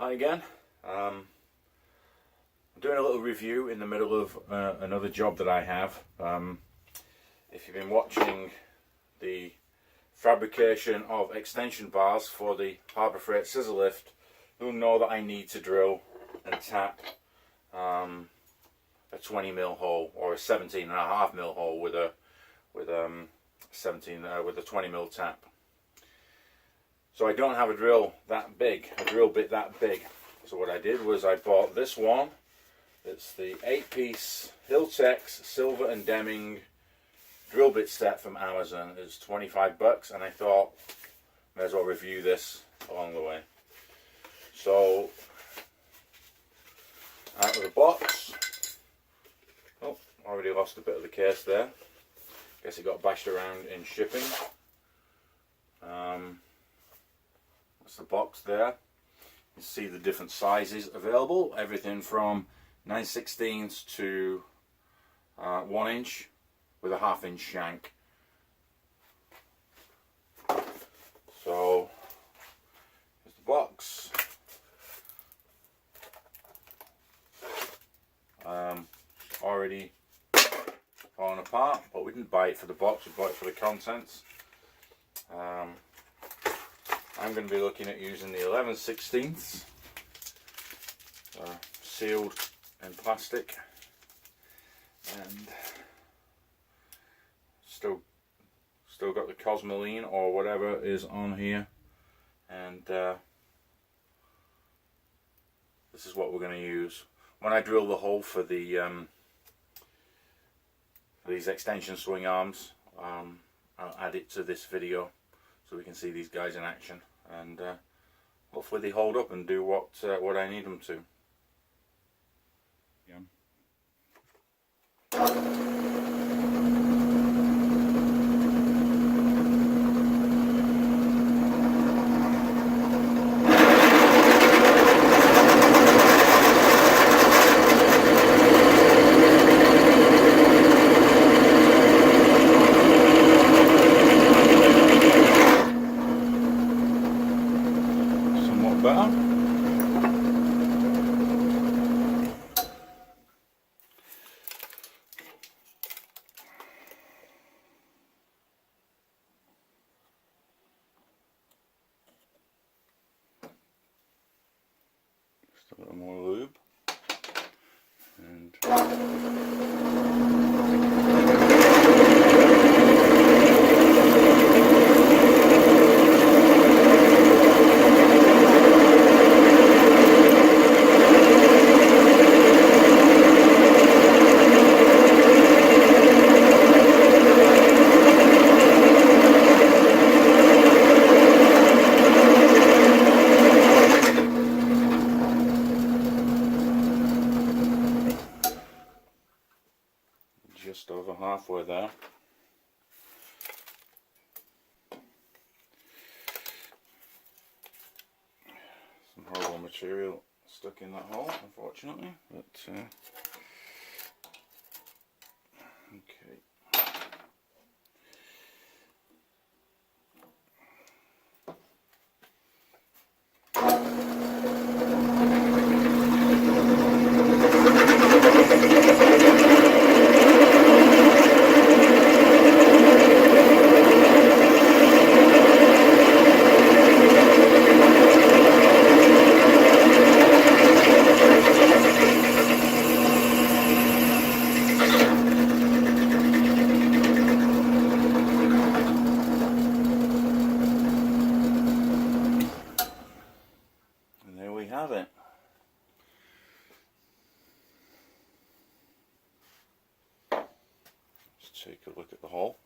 Hi again. I'm doing a little review in the middle of another job that I have. If you've been watching the fabrication of extension bars for the Harbour Freight scissor lift, you'll know that I need to drill and tap a 20mm hole or a 17.5mm hole with a 20mm tap. So I don't have a drill that big, a drill bit that big. So what I did was I bought this one. It's the 8-piece Hiltex silver and Deming drill bit set from Amazon. It's 25 bucks, and I thought may as well review this along the way. So out of the box. Oh, already lost a bit of the case there. Guess it got bashed around in shipping. That's the box there. You see the different sizes available. Everything from 9/16 to 1 inch with a 1/2 inch shank. So here's the box. Already falling apart, but we didn't buy it for the box, we bought it for the contents. I'm going to be looking at using the 11/16 sealed in plastic, and still got the Cosmoline or whatever is on here, and this is what we're going to use. When I drill the hole for the these extension swing arms, I'll add it to this video so we can see these guys in action, and hopefully they hold up and do what I need them to. Yeah. Better. Just a little more lube and just over halfway there. Some horrible material stuck in that hole, unfortunately, but okay. Have it. Let's take a look at the hole.